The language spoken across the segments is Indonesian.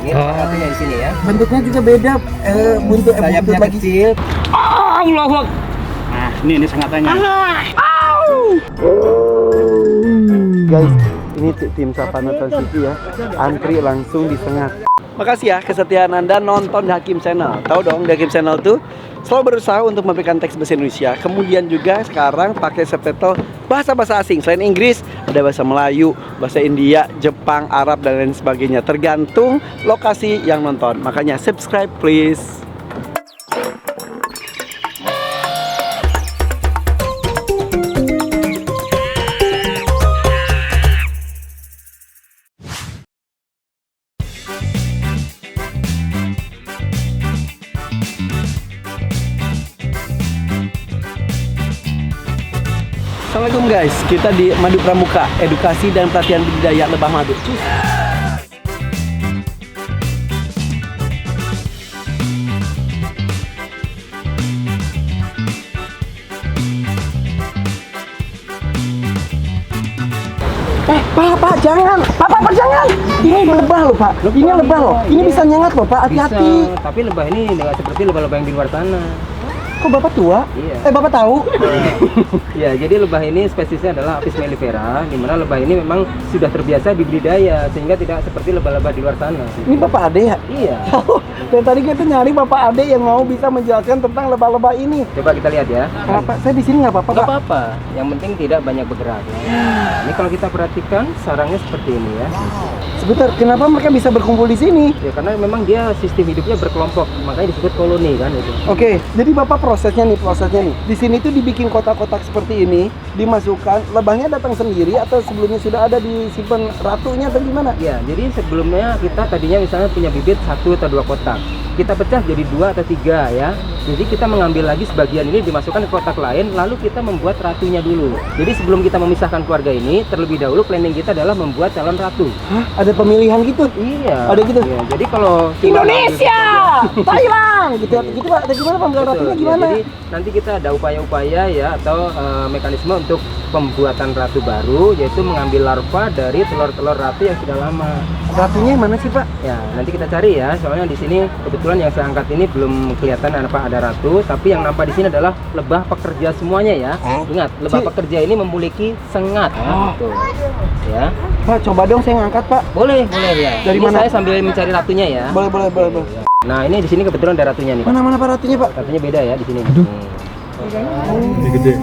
Ini ratunya di sini ya. Bentuknya juga beda, buntut Sayapnya lagi. kecil. Allah. Nah, ini sengatannya. Guys, ini tim Sapanatan City ya. Antri langsung disengat. Makasih ya kesetiaan Anda nonton Hakim Channel. Tahu dong, di Hakim Channel tuh selalu berusaha untuk memberikan teks bahasa Indonesia. Kemudian juga sekarang pakai subtitle bahasa-bahasa asing. Selain Inggris, ada bahasa Melayu, bahasa India, Jepang, Arab, dan lain sebagainya. Tergantung lokasi yang nonton. Makanya subscribe please. Assalamualaikum guys, kita di Madu Pramuka, edukasi dan pelatihan budidaya lebah madu. Pak, jangan. Pak, jangan. Ini lebah loh, Pak. Ini lebah loh. Ini bisa nyengat loh, Pak. Hati-hati. Bisa, tapi lebah ini nggak seperti lebah-lebah yang di luar sana. Kok Bapak tua? Iya. Bapak tahu? Ya, jadi lebah ini spesiesnya adalah Apis mellifera, di mana lebah ini memang sudah terbiasa dibudidaya sehingga tidak seperti lebah-lebah di luar sana. Ini Bapak Ade ya? Iya. Dan tadi kita nyari Bapak Ade yang mau bisa menjelaskan tentang lebah-lebah ini. Coba kita lihat ya. Kenapa? Saya di sini nggak apa-apa, Nggak Pak. apa-apa, yang penting tidak banyak bergerak. Ini kalau kita perhatikan sarangnya seperti ini ya. Sebentar, kenapa mereka bisa berkumpul di sini? Ya karena memang dia sistem hidupnya berkelompok, makanya disebut koloni kan itu. Oke, jadi Bapak prosesnya nih. Di sini tuh dibikin kotak-kotak seperti ini, dimasukkan, lebahnya datang sendiri atau sebelumnya sudah ada disimpan ratunya atau gimana? Ya, jadi sebelumnya kita tadinya misalnya punya bibit 1 atau 2 kotak. Kita pecah jadi 2 atau 3 ya. Jadi kita mengambil lagi sebagian ini dimasukkan ke kotak lain, lalu kita membuat ratunya dulu. Jadi sebelum kita memisahkan keluarga ini, terlebih dahulu planning kita adalah membuat calon ratu. Hah? Ada pemilihan gitu? Iya. Ada gitu? Iya, jadi kalau Indonesia, Thailand, gitu Pak. Ada gimana pemilihan Betul, ratunya ya, gimana? jadi nanti kita ada upaya-upaya ya atau mekanisme untuk pembuatan ratu baru, yaitu mengambil larva dari telur-telur ratu yang sudah lama. Ratunya yang mana sih Pak? Ya, nanti kita cari ya. Soalnya di sini kebetulan yang saya angkat ini belum kelihatan apa ada ratu, tapi yang nampak di sini adalah lebah pekerja semuanya ya. Ingat, lebah pekerja ini memiliki sengat. Gitu. Ya. Pak, coba dong saya ngangkat Pak. Boleh ya. Dari Ini mana? saya sambil mencari ratunya ya. Boleh. Nah, ini di sini kebetulan ada ratunya nih, Pak. Mana Pak ratunya Pak? Ratunya beda ya di sini. Lebih gede.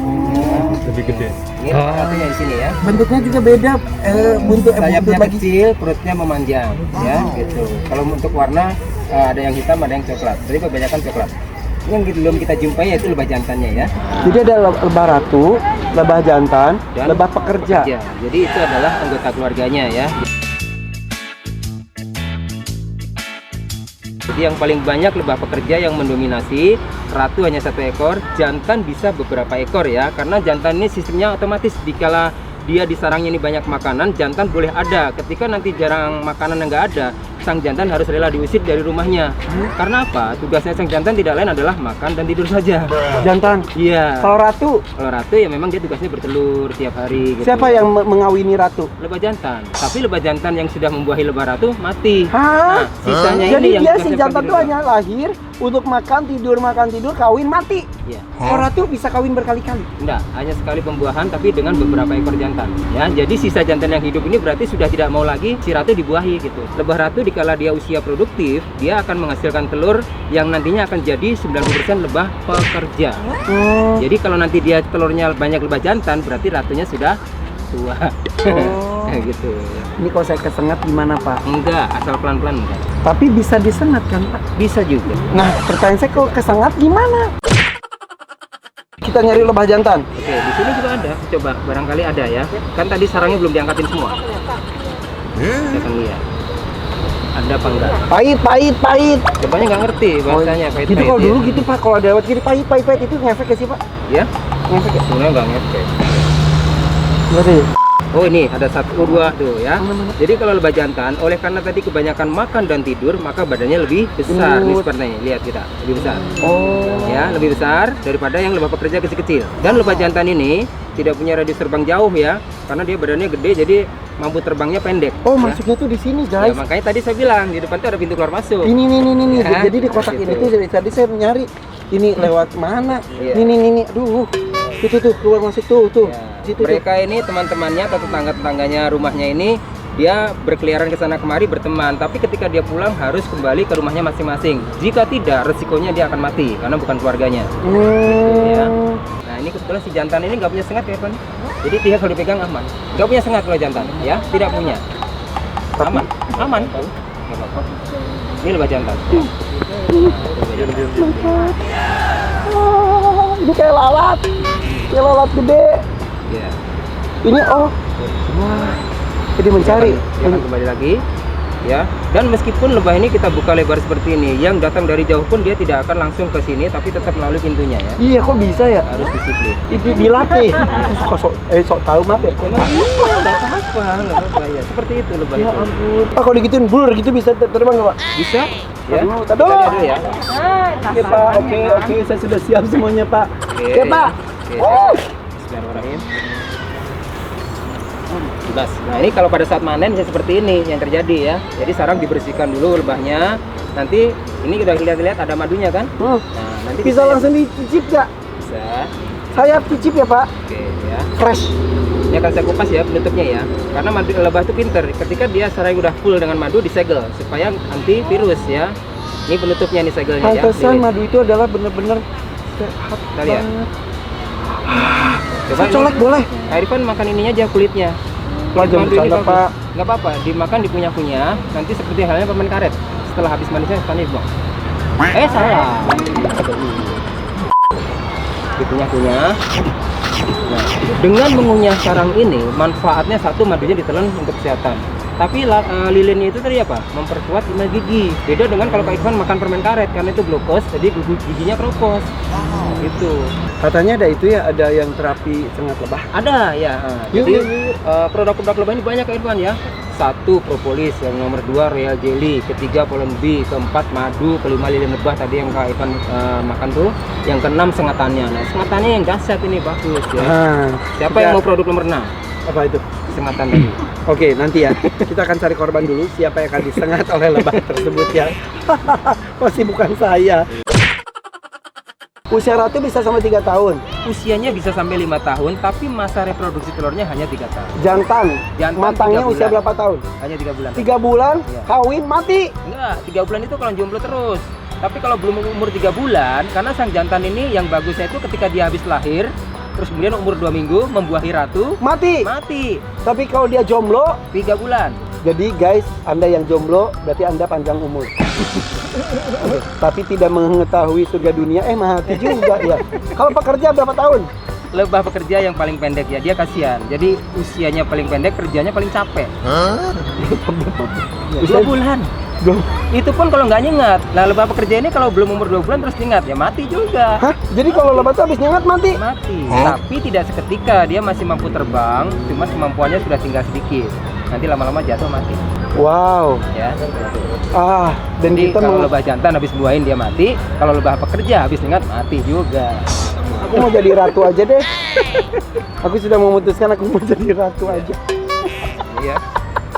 Lebih gede. Ini ratunya di sini ya. Bentuknya juga beda, buntut Sayapnya lagi. kecil, perutnya memanjang, ya gitu. Kalau untuk warna ada yang hitam, ada yang coklat. Jadi kebanyakan coklat. Ini yang belum kita jumpai yaitu lebah jantannya ya. Jadi ada lebah ratu, lebah jantan, Dan lebah pekerja. Jadi itu adalah anggota keluarganya ya. Jadi yang paling banyak lebah pekerja yang mendominasi, ratu hanya 1 ekor, jantan bisa beberapa ekor ya. Karena jantan ini sistemnya otomatis, dikala dia di sarangnya ini banyak makanan, jantan boleh ada. Ketika nanti jarang makanan yang nggak ada, sang jantan harus rela diusir dari rumahnya. Karena apa? Tugasnya sang jantan tidak lain adalah makan dan tidur saja. Jantan. Iya. Kalau ratu, Kalau ratu ya memang dia tugasnya bertelur tiap hari gitu. siapa yang mengawini ratu? Lebah jantan. Tapi lebah jantan yang sudah membuahi lebah ratu mati. Hah? Nah, sisanya Jadi ini yang dia si tugasnya jantan pergi tuh di hanya lahir untuk makan tidur, kawin mati. Iya. Kalau ratu bisa kawin berkali-kali. Enggak, hanya sekali pembuahan tapi dengan beberapa ekor jantan. Ya, jadi sisa jantan yang hidup ini berarti sudah tidak mau lagi si ratu dibuahi gitu. Lebah ratu dikala dia usia produktif, dia akan menghasilkan telur yang nantinya akan jadi 90% lebah pekerja. Jadi kalau nanti dia telurnya banyak lebah jantan, berarti ratunya sudah tua. Kayak gitu. Ini kalau saya kesengat gimana Pak? Enggak, asal pelan-pelan enggak. Tapi bisa disengat kan Pak? Bisa juga. Nah, pertanyaan saya kalau kesengat gimana? Kita nyari lebah jantan. Oke, di sini juga ada. Coba barangkali ada ya. Kan tadi sarangnya belum diangkatin semua. Kita akan lihat. Ada apa enggak? Pahit. Cobanya nggak ngerti bahasanya pahit. Gitu kalau dulu gitu Pak, kalau ada lewat kiri pahit itu ngefek ya sih Pak? Ya? Ngefek ya? Sebenarnya nggak ngefek. Berarti Oh ini ada 1, 2 tuh ya. Jadi kalau lebah jantan, oleh karena tadi kebanyakan makan dan tidur, maka badannya lebih besar. Nih sepertinya, lihat kita, lebih besar. Oh. Ya, lebih besar daripada yang lebah pekerja kecil-kecil. Dan lebah jantan ini tidak punya radius terbang jauh ya, karena dia badannya gede, jadi mampu terbangnya pendek. Oh, ya. masuknya tuh di sini, Ya, guys. makanya tadi saya bilang di depan tuh ada pintu keluar masuk. Ini. Ya, Jadi di kotak gitu. ini tuh tadi saya nyari ini lewat mana? Iya. Ini. Aduh. Itu tuh keluar masuk tuh. Ya, Situ tuh. mereka ini teman-temannya atau tetangga-tetangganya rumahnya ini dia berkeliaran ke sana kemari berteman, tapi ketika dia pulang harus kembali ke rumahnya masing-masing. Jika tidak, resikonya dia akan mati karena bukan keluarganya. Ya. Nah, ini kebetulan si jantan ini nggak punya sengat ya, Pan. Jadi dia kalau dipegang aman. Nggak punya sengat kalau jantan, ya, tidak punya. Aman. Nggak apa-apa. Ini lebah jantan. Ya. Ini kayak lalat. Kayak lalat gede. Ya. Ini wah. Jadi mencari. Dia akan kembali lagi, ya. Dan meskipun lebah ini kita buka lebar seperti ini, yang datang dari jauh pun dia tidak akan langsung ke sini, tapi tetap melalui pintunya ya. Iya, kok bisa ya? Harus disiplin. Itu dilatih. Sok tahu maaf ya. Emang iya, nggak apa-apa ya. Seperti itu lebah Ya itu. ampun. Pak, kalau digituin blur gitu bisa terbang nggak, Pak? Bisa? Ya. Aduh, Kita aduh. lihat dulu ya. Oke, Pak. Oke, saya sudah siap semuanya, Pak. Oke, Pak. Oke. Bismillahirrahmanirrahim. Bebas. Nah, ini kalau pada saat panen bisa seperti ini yang terjadi ya. Jadi sarang dibersihkan dulu lebahnya. Nanti ini kita lihat ada madunya kan? Nah, nanti Bisa langsung dicicip nggak? bisa. Saya cicip ya, Pak. Oke ya. Fresh. Ini akan saya kupas ya penutupnya ya. Karena madu lebah itu pinter. Ketika dia sarang udah full dengan madu disegel supaya anti virus ya. Ini penutupnya nih segelnya ya. Pantesan Lilit. madu itu adalah bener-bener sehat Kita lihat. banget. Coba Saya colek boleh? Kak Irfan makan ininya aja kulitnya. Wah, jangan Madu ini bercanda, bagus. Pak. Nggak apa-apa, dimakan dikunyah-kunyah. Nanti seperti halnya permen karet. Setelah habis manisnya panis bang. Salah. Dikunyah-kunyah. Nah, dengan mengunyah sarang ini, manfaatnya satu madunya ditelan untuk kesehatan. Tapi lilinnya itu tadi apa? Memperkuat imun gigi. Beda dengan kalau Kak Irfan makan permen karet karena itu glukos, jadi giginya keropos. Gitu. Katanya ada itu ya, ada yang terapi sengat lebah. Ada ya. Yuk, Jadi yuk. produk-produk lebah ini banyak Kak Irfan ya. Satu propolis, yang nomor 2 real jelly, ketiga pollen bee, keempat madu, kelima lilin lebah tadi yang Kak Irfan makan tuh, yang keenam sengatannya. Nah, sengatannya yang dahsyat ini bagus ya. Siapa yang mau produk nomor 6? Apa itu? Sengatan tadi. Oke, nanti ya. Kita akan cari korban dulu siapa yang akan disengat oleh lebah tersebut ya. Pasti bukan saya. Usia ratu bisa sampai 3 tahun. Usianya bisa sampai 5 tahun, tapi masa reproduksi telurnya hanya 3 tahun. Jantan. Jantan Matangnya 3 usia bulan. berapa tahun? Hanya 3 bulan. 3 bulan, Iya. kawin, mati. Enggak, 3 bulan itu kalau jomblo terus. Tapi kalau belum umur 3 bulan, karena sang jantan ini yang bagusnya itu ketika dia habis lahir, terus kemudian umur 2 minggu membuahi ratu, Mati. mati. Tapi kalau dia jomblo, 3 bulan. jadi guys, Anda yang jomblo berarti Anda panjang umur. Tapi tidak mengetahui surga dunia, mati juga ya. Kalau pekerja berapa tahun? Lebah pekerja yang paling pendek ya, dia kasihan. Jadi usianya paling pendek, kerjanya paling capek. Usia 2 bulan. Dua- Itu pun kalau nggak nyengat. Nah, lebah pekerja ini kalau belum umur 2 bulan terus nyengat, ya mati juga. Hah? Jadi kalau lebah tuh habis nyengat mati? Mati. Tapi tidak seketika, dia masih mampu terbang, cuma kemampuannya sudah tinggal sedikit. Nanti lama-lama jatuh mati. Wow. Ya. Dan Jadi kita kalau mau, lebah jantan habis buahin dia mati, kalau lebah pekerja habis nyengat mati juga. aku mau jadi ratu aja deh. Aku sudah memutuskan aku mau jadi ratu aja. Iya.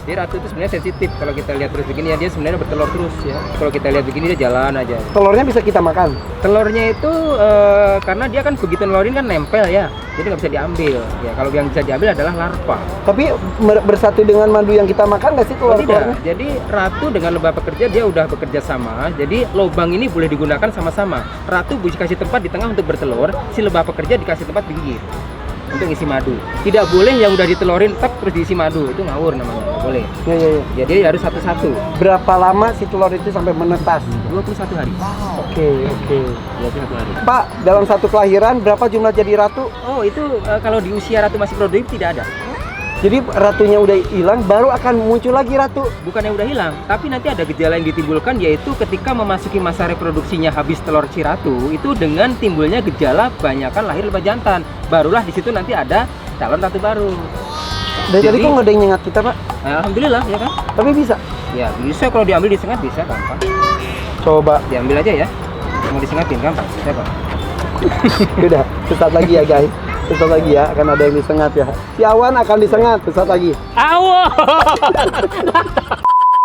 Jadi ratu itu sebenarnya sensitif. Kalau kita lihat terus begini ya, dia sebenarnya bertelur terus ya. Kalau kita lihat begini dia jalan aja. Telurnya bisa kita makan. Telurnya itu karena dia kan begitu nelurin kan nempel ya, jadi nggak bisa diambil. Ya kalau yang bisa diambil adalah larva. Tapi bersatu dengan madu yang kita makan nggak sih Oh, telur-telurnya? tidak. Jadi ratu dengan lebah pekerja dia udah bekerja sama. Jadi lubang ini boleh digunakan sama-sama. Ratu dikasih tempat di tengah untuk bertelur, si lebah pekerja dikasih tempat pinggir untuk isi madu. Tidak boleh yang udah ditelorin tak terus diisi madu, itu ngawur namanya. Nggak boleh. Ya. Jadi harus satu-satu. Berapa lama si telur itu sampai menetas? 21 hari. Oke. 21 hari. Pak, dalam satu kelahiran berapa jumlah jadi ratu? Oh, itu kalau di usia ratu masih produktif tidak ada. Jadi ratunya udah hilang, baru akan muncul lagi ratu. Bukannya udah hilang, tapi nanti ada gejala yang ditimbulkan, yaitu ketika memasuki masa reproduksinya habis telur si ratu, itu dengan timbulnya gejala banyakan lahir lebah jantan. Barulah di situ nanti ada calon ratu baru. Dari tadi Jadi- kok nggak ada yang nyengat kita, Pak? Nah, alhamdulillah ya kan? Tapi bisa. Ya bisa, kalau diambil disengat bisa gampang. Coba. Diambil aja ya. Mau disengatin gampang. Siapa? Udah, sesaat lagi ya guys. Sesaat lagi ya, akan ada yang disengat ya. Si Awan akan disengat sesaat lagi. Awo.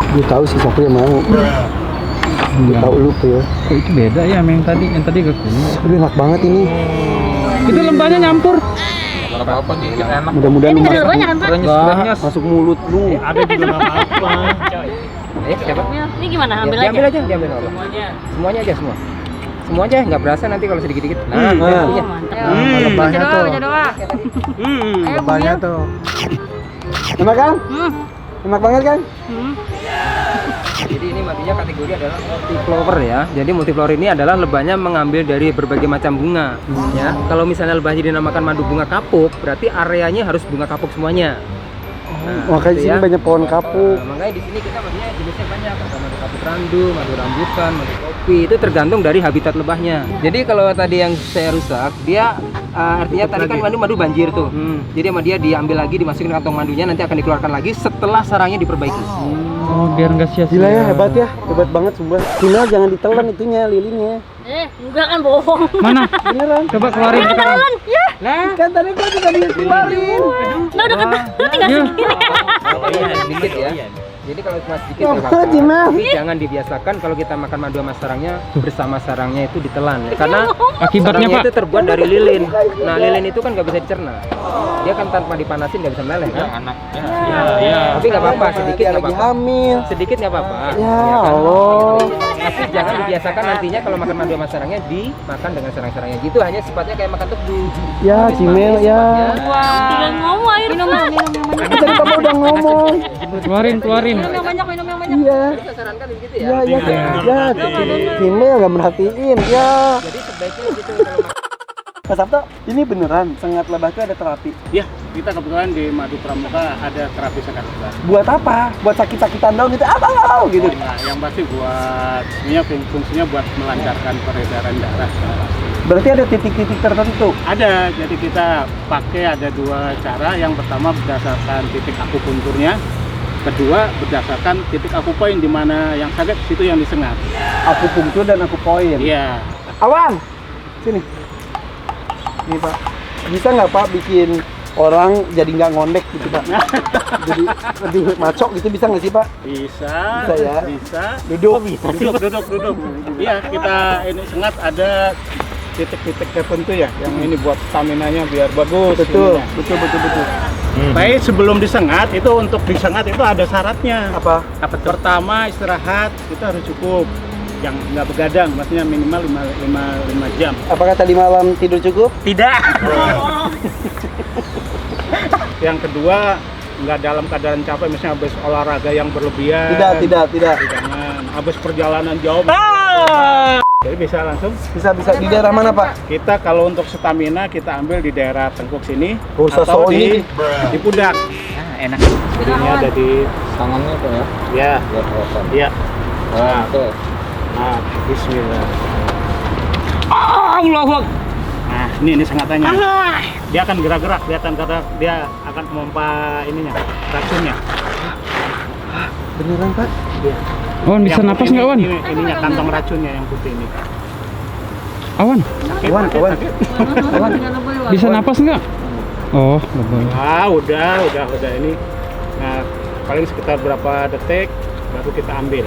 Gue tahu sih siapa yang mau. Gue tahu lu tuh ya. Oh, itu beda ya sama yang tadi gak kunyit. Aduh, enak banget ini. Itu lembahnya nyampur. Apa dikit enak. Mudah-mudahan Ini lu nggak ada banyak kan Pak? masuk mulut lu. Ada juga gak apa-apa. Siapa? Ini gimana? Ambil Diambil aja. aja, diambil apa? Semuanya aja semua. Semua aja, nggak berasa nanti kalau sedikit-dikit. Nah, nah. saya punya. Lebahnya tuh. Lebahnya tuh. Enak kan? Enak banget kan? Jadi ini matinya kategori adalah multiflower ya. Jadi multiflower ini adalah lebahnya mengambil dari berbagai macam bunga. Ya, kalau misalnya lebahnya dinamakan madu bunga kapuk, berarti areanya harus bunga kapuk semuanya. Nah, Makanya di gitu sini ya. banyak pohon kapuk. Nah, makanya di sini kita madunya jenisnya banyak. Ada madu kapuk randu, madu rambutan, madu kopi. Itu tergantung dari habitat lebahnya. Jadi kalau tadi yang saya rusak, dia artinya tadi kan madu banjir tuh. Jadi sama dia diambil lagi, dimasukin kantong madunya, nanti akan dikeluarkan lagi setelah sarangnya diperbaiki. Oh, biar nggak sia-sia. Gila ya, hebat ya. Hebat banget sumpah. Cina jangan ditelan itunya, lilinnya. Enggak kan bohong. Mana? Beneran. Coba keluarin sekarang. Ya. Nah, Kan tadi gua juga dikeluarin. Nah, udah kata lu tinggal segini. sedikit ya. Jadi kalau cuma sedikit Ya, nggak apa-apa. Cina. Tapi jangan dibiasakan kalau kita makan madu sama sarangnya bersama sarangnya itu ditelan ya. Karena Akibatnya, sarangnya Pak? itu terbuat dari lilin. Nah, lilin itu kan nggak bisa dicerna. Dia kan tanpa dipanasin nggak bisa meleleh kan? Tapi nggak apa-apa, sedikit Dia nggak lagi apa-apa. hamil. Sedikit nggak apa-apa. Ya kan? Allah. Tapi jangan dibiasakan nantinya kalau makan madu sama sarangnya dimakan dengan sarang-sarangnya gitu, hanya sifatnya kayak makan tebu. Ya, Habis Cimel manis ya. sifatnya. Tinggal ngomong air. Minum yang Tadi kamu udah ngomong. Keluarin. banyak, minum yang banyak. Iya. Jadi saya sarankan begitu ya. Ya, Cimel nggak merhatiin. Ya. Jadi sebaiknya gitu kalau Mas Sabto, ini beneran sengat lebah itu ada terapi. Ya, kita kebetulan di Madu Pramuka ada terapi sengat lebah. Buat apa? Buat sakit-sakitan daun gitu. Apa gitu. Nah, yang pasti buat fungsinya buat melancarkan peredaran darah. Berarti ada titik-titik tertentu. Ada, jadi kita pakai ada dua cara. Yang pertama berdasarkan titik akupunturnya, kedua berdasarkan titik akupoin di mana yang sakit situ yang disengat. Akupunktur dan akupoin. Iya. Awan, sini. Ini Pak. Bisa nggak Pak bikin orang jadi nggak ngondek gitu Pak? Jadi lebih macok gitu bisa nggak sih Pak? Bisa. Bisa ya? Bisa. Duduk. Duduk. Iya, kita ini sengat ada titik-titik tertentu ya, yang ini buat stamina-nya biar bagus. Betul, ininya. betul. Tapi sebelum disengat itu untuk disengat itu ada syaratnya. Apa? Pertama istirahat itu harus cukup, yang nggak begadang, maksudnya minimal 5 jam. Apakah tadi malam tidur cukup? tidak. Yang kedua nggak dalam keadaan capek, misalnya habis olahraga yang berlebihan. Tidak. Jangan habis perjalanan jauh. Jadi bisa langsung. Bisa di daerah mana Pak? Kita kalau untuk stamina kita ambil di daerah tengkuk sini Oh, atau ini. di pundak. Enak. Ini ada di Tangannya tuh ya. ya. Biar kelihatan. Iya. Nah, tuh. Nah, bismillah. Allahu Akbar. Nah, ini sengatannya. Dia akan gerak-gerak, kelihatan karena dia akan memompa ininya, racunnya. Beneran Pak? Iya. Awan bisa Yang napas putih nggak Awan? Ininya kantong racunnya yang putih ini. Awan Awan. bisa napas nggak? Oh, lebay. Ah, udah ini. Nah, paling sekitar berapa detik baru kita ambil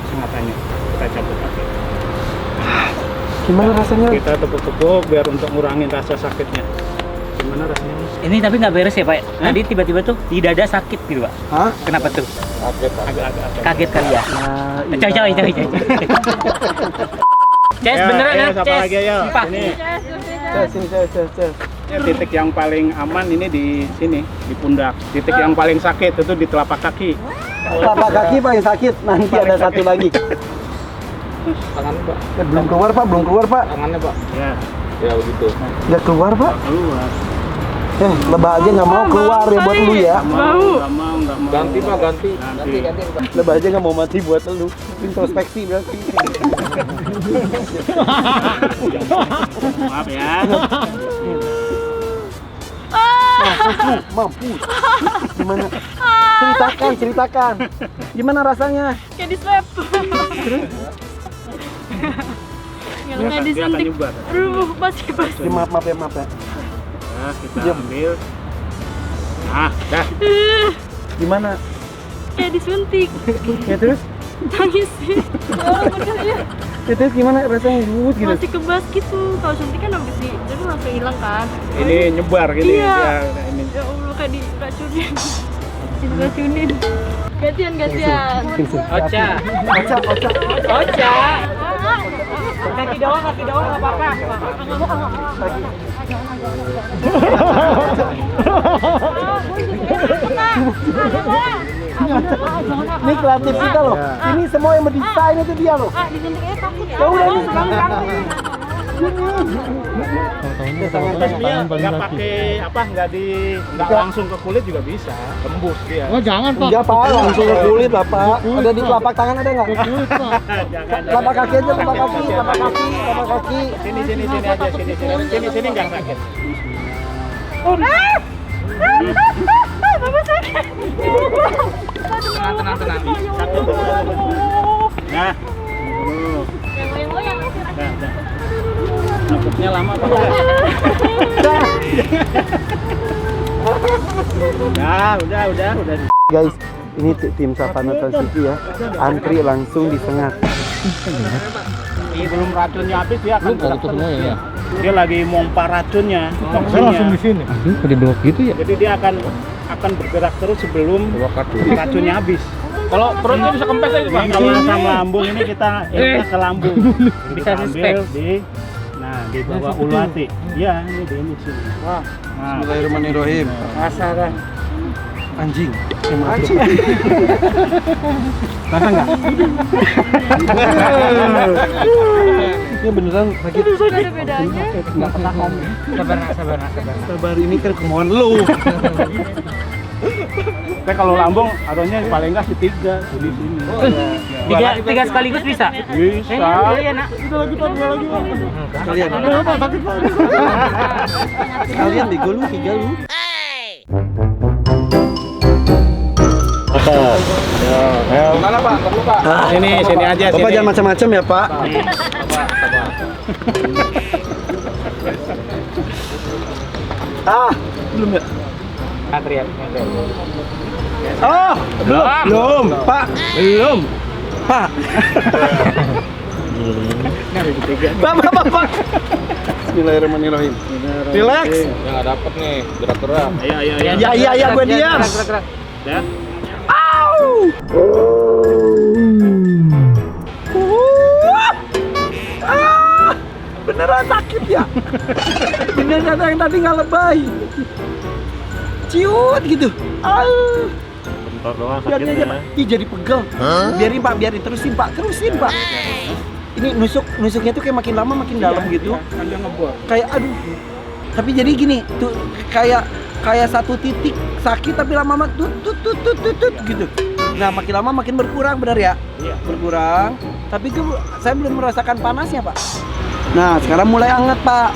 sengatannya. Kita cabut lagi. Gimana rasanya? Kita tepuk-tepuk biar untuk ngurangin rasa sakitnya. Gimana rasanya? Mas? Ini tapi nggak beres ya Pak? Tadi tiba-tiba tuh di dada sakit gitu Pak. Hah? Kenapa tuh? Agak-agak. Kaget kali ya? Nah, Coy. Ces beneran ya? Siapa Ces. lagi ayo? Sumpah. Ini Ces. titik yang paling aman ini di sini, di pundak. Titik yang paling sakit itu di telapak kaki. Telapak kaki paling sakit. Nanti ada satu lagi. Tangannya, Pak. Belum keluar Pak. Tangannya, Pak. Ya, Ya begitu. Nggak keluar Pak. keluar. Lebah aja nggak mau keluar ya buat lu ya. Nggak mau. Ganti, Pak, ganti. Ganti. Pak. Lebah aja nggak mau mati buat lu. Introspeksi berarti. Maaf ya. Mampus. Gimana? Ceritakan. Gimana rasanya? Kayak di swab. Yang kayak Dia akan disuntik. nyebar. Aduh, basi. Ya, maaf ya. Nah, kita ambil. Nah, dah. Gimana? Kayak disuntik. Ya terus? Nangis sih. Ya terus gimana rasanya gitu? Masih kebas gitu. Kalau suntik kan habis jadi langsung hilang kan. Ini nyebar gini. Iya. Ya, ini. Ya Allah kayak diracunin. Diracunin. Gantian. Ocha. Ocha. Kaki doang nggak apa-apa. Ini kreatif kita loh. Ini semua yang mendesain itu dia loh. Disuntiknya takut ya. Ya udah ini sekarang. Terus dia nggak pakai nggak langsung ke kulit juga bisa, tembus dia. Oh jangan Pak. Enggak Pak, langsung ke kulit Bapak. Ada di telapak tangan ada nggak? Jangan. Telapak kaki aja, telapak kaki. Sini aja, sini nggak sakit. Bapak sakit. Tenang. Nah, Goyang-goyang. dah. Takutnya lama Pak. Udah. Guys, ini tim Savana Transcity ya. Antri langsung disengat. Belum racunnya habis dia akan Belum itu semua ya. Dia lagi mompa racunnya. Langsung di sini. Aduh, pada blok gitu ya. Jadi dia akan bergerak terus sebelum racunnya habis. Kalau perutnya bisa kempes aja Pak. Kalau asam lambung ini kita ke lambung. Bisa Kita suspek. ambil di bawah ulu hati. Iya, ini di sini. Wah. Nah, Bismillahirrahmanirrahim. rasa Anjing. rasa enggak? Ini beneran sakit. Ada bedanya. Enggak ketahan. Sabar. Sabar ini kan kemauan lu. Tapi kalau lambung adonya paling enggak tiga di sini. Tiga sekaligus bisa. Bisa. Iya nak. Kalian. Kalian bego lu 3 lu. Gimana Pak? Perlu Pak? Sini aja. Bapak jangan macam-macam ya Pak. Belum ya? Antrian. Oh, belum, Pak. Belum. Pak. Bapak. Bismillahirrahmanirrahim. Relax. Ya nggak dapet nih, gerak-gerak. Iya. Ya, gua diam. Ya. Beneran sakit ya? Beneran yang tadi nggak lebay. Ciut gitu. Bentar doang Biarin aja Pak. Ih jadi pegel. Biarin Pak, terusin Pak. Ini nusuknya tuh kayak makin lama makin dalam gitu. Kan dia ngebor. Kayak aduh. Tapi jadi gini, tuh kayak satu titik sakit tapi lama-lama tut gitu. Nah, makin lama makin berkurang, benar ya? Iya. Berkurang. Tapi saya belum merasakan panasnya, Pak. Nah, sekarang mulai hangat, Pak.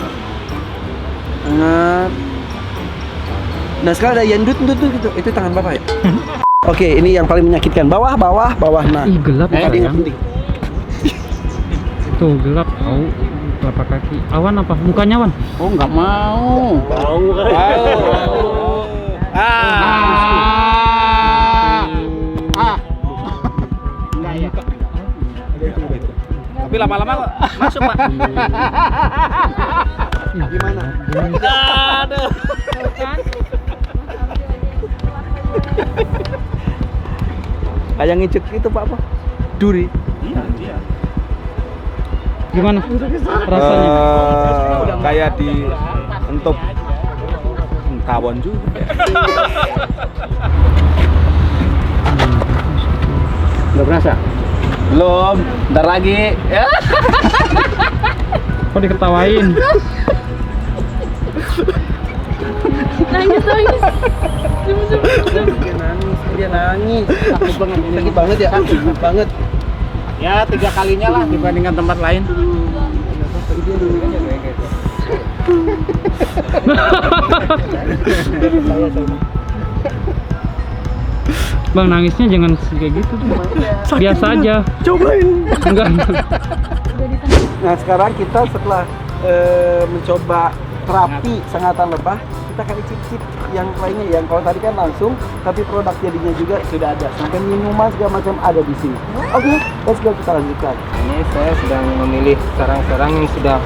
Hangat. Nah, sekarang ada yang dut gitu. Itu tangan Bapak ya? Oke, ini yang paling menyakitkan. Bawah. Nah. Ih gelap Tadi yang sayang. penting. Tuh gelap, tahu telapak kaki. Awan apa? Mukanya Wan? Oh, nggak mau. Enggak ya. Tapi lama-lama masuk Pak. Gimana? Kayak ngicuk itu Pak apa? Duri. Iya. Gimana? Rasanya? Kayak di entuk tawon juga. Udah berasa? Belum, ntar lagi. Ya. Kok diketawain? Nangis. Dia nangis. Sakit banget ya. Sakit banget. Ya 3 kalinya lah dibandingkan tempat lain. Bang nangisnya jangan kayak gitu tuh. Biasa aja. Cobain. Enggak. Nah sekarang kita setelah mencoba terapi sengatan lebah, kita akan icip-icip yang lainnya. Yang kalau tadi kan langsung, tapi produk jadinya juga sudah ada. Sampai minuman segala macam ada di sini. Oke, let's go, kita lanjutkan. Ini saya sedang memilih sarang-sarang yang sudah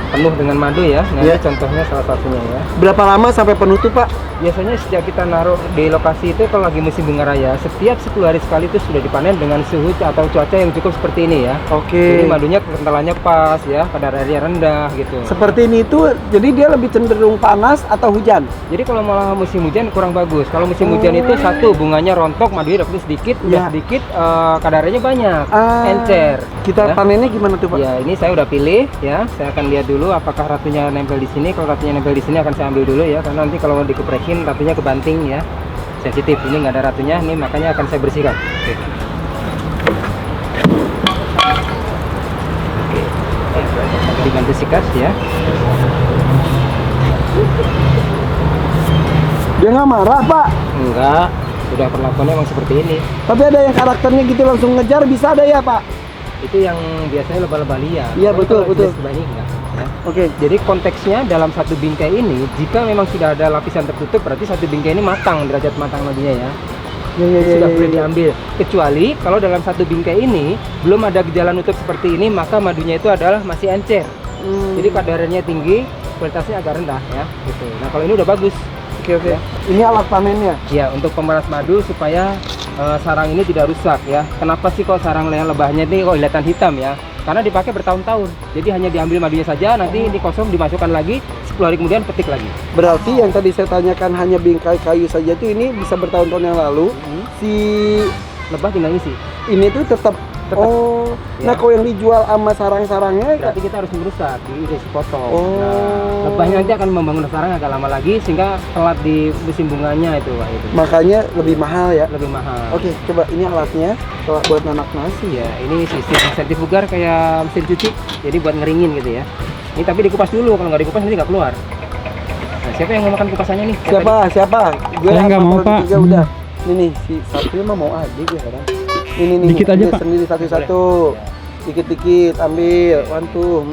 penuh dengan madu ya. Nah, Ya. ini contohnya salah satunya ya. Berapa lama sampai penuh tuh, Pak? Biasanya sejak kita naruh di lokasi itu kalau lagi musim bunga raya, setiap 10 hari sekali itu sudah dipanen dengan suhu atau cuaca yang cukup seperti ini ya. Oke. Jadi madunya kentalannya pas ya, kadar airnya rendah gitu. Seperti ini tuh, jadi dia lebih cenderung panas atau hujan? Jadi kalau malah musim hujan kurang bagus. Kalau musim hujan itu satu bunganya rontok, madunya dapat sedikit, udah Ya. sedikit kadar airnya banyak, encer. Kita ya. panennya gimana tuh, Pak? Ya, ini saya udah pilih ya. Saya akan lihat dulu apakah ratunya nempel di sini. Kalau ratunya nempel di sini akan saya ambil dulu ya, karena nanti kalau dikeprekin ratunya kebanting ya. Sensitif. Ini nggak ada ratunya, ini makanya akan saya bersihkan. Oke. Oke. Dibantu sikat ya. Dia nggak marah, Pak. Enggak, sudah perlakuannya emang seperti ini. Tapi ada yang karakternya gitu langsung ngejar, bisa ada ya, Pak? Itu yang biasanya lebah-lebah liar. Iya, Tapi betul, kalau betul. jenis lebah ini enggak ya. Oke. Jadi konteksnya dalam satu bingkai ini, jika memang sudah ada lapisan tertutup, berarti satu bingkai ini matang, derajat matang madunya ya. Sudah boleh diambil. Kecuali kalau dalam satu bingkai ini belum ada gejala nutup seperti ini, maka madunya itu adalah masih encer. Jadi kadarnya tinggi, kualitasnya agak rendah ya. Gitu. Nah kalau ini udah bagus. Oke. Ini alat panennya. Ya untuk pemeras madu supaya sarang ini tidak rusak ya. Kenapa sih kok sarang lebahnya ini kok kelihatan hitam ya? Karena dipakai bertahun-tahun. Jadi hanya diambil madunya saja, nanti ini kosong dimasukkan lagi, 10 hari kemudian petik lagi. Berarti yang tadi saya tanyakan hanya bingkai kayu saja tuh ini bisa bertahun-tahun yang lalu. Si Lebah tinggal isi. ini tuh tetap. Oh, Ya. nah kalau yang dijual sama sarang-sarangnya, Berarti kita harus merusak, dipotong. Oh. Nah, lebahnya nanti akan membangun sarang agak lama lagi sehingga telat di musim bunganya itu, Pak, itu. makanya lebih mahal ya. Lebih mahal. Oke, coba ini alatnya kalau buat nanak nasi. Ya, ini sistem sentrifugar kayak mesin cuci. Jadi buat ngeringin gitu ya. Ini tapi dikupas dulu, kalau nggak dikupas nanti nggak keluar. Nah, siapa yang mau makan kupasannya nih? Siapa? Gue Saya nggak mau, Pak. Udah. Ini nih si satunya mah mau aja dia kadang. Ini Dikit aja, ini Pak. sendiri satu-satu. Dikit-dikit ambil. Tuh.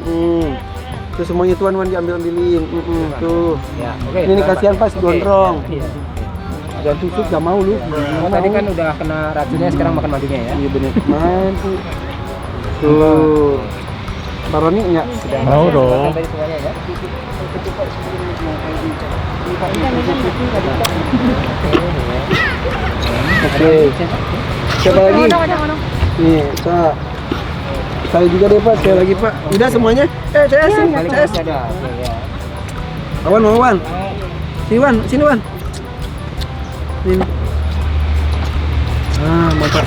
Terus semuanya tuan diambil-ambilin. Tuh. Ya, oke. Ini kasihan Pak si Oke. gondrong. Iya. Dan tusuk gak mau lu. Oh, tadi kan udah kena racunnya, sekarang makan madunya ya. Iya bener. Mantu. Tuh. Pak Roni enggak? Sudah Mau makan dong. tadi semuanya ya. Oke. Siapa lagi? Nih, Pak. Saya juga deh Pak, saya lagi Pak. Udah semuanya? Saya sini, Balik saya. masih ada. Oke, ya. Wan. Sini Wan. Sini. Ah, mantap.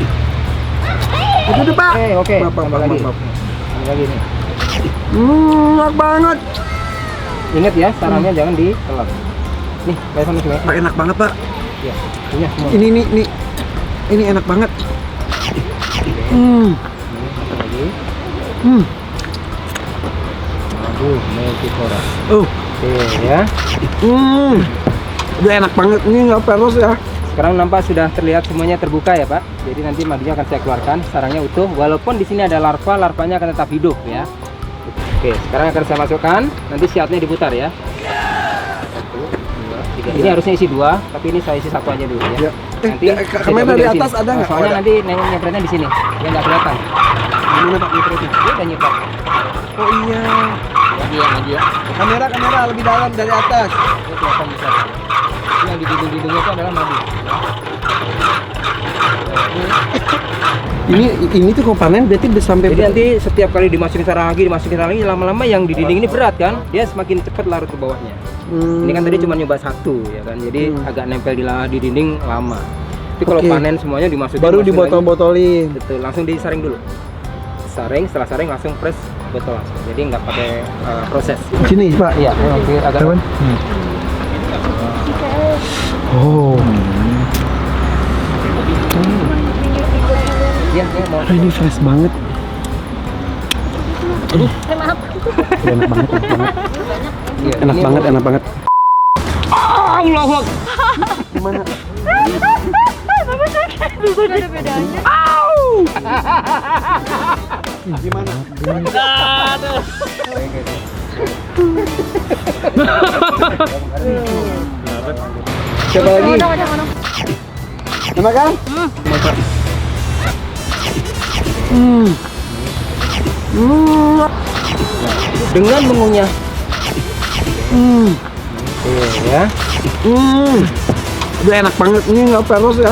Itu tuh Pak. Oke. Maaf. Tambah lagi nih. Enak banget. Ingat ya, sarangnya jangan ditelan. Nih, kayak sama semua. Pak enak banget Pak. Ya, punya semua. Ini enak banget. Ini lagi. Aduh, multiflora. Oke ya. Udah enak banget. Ini nggak peros ya. Sekarang nampak sudah terlihat semuanya terbuka ya Pak. Jadi nanti madunya akan saya keluarkan, sarangnya utuh. Walaupun di sini ada larva, larvanya akan tetap hidup ya. Oke, sekarang akan saya masukkan. Nanti siatnya diputar ya. 1, 2, 3. Ini harusnya isi 2, tapi ini saya isi 1 aja dulu ya. Ya. Kamera dari di atas sini. ada nggak? Soalnya Oh, ada. nanti nyepretnya di sini, ya nggak kelihatan. Gimana Pak nyepretnya? Dia udah nyepret. Oh iya. Lagi ya. Kamera lebih dalam dari atas. Ini kelihatan bisa. Ini yang di dinding-dindingnya itu adalah madu. Ini tuh kalau panen berarti udah sampai Jadi nanti setiap kali dimasukin sarang lagi, lama-lama yang di dinding ini berat kan, dia semakin cepat larut ke bawahnya. Ini kan tadi cuma nyoba 1 ya kan, jadi agak nempel di dinding lama. Tapi kalau Oke. panen semuanya dimasukin baru masukin lagi. dibotol-botolin. Betul, langsung disaring dulu. Setelah saring langsung press botol langsung. Jadi nggak pakai proses. Sini Pak. Iya, hampir agak. Oh. Iya, mau. Ini fresh banget. Enak banget. Iya, Enak ini banget, mau- enak banget. Allahu Akbar. Gimana? Gak ada bedanya. Gimana? Coba lagi. Mau makan? Dengan mengunyah. Oke ya. Udah enak banget, ini nggak peros ya.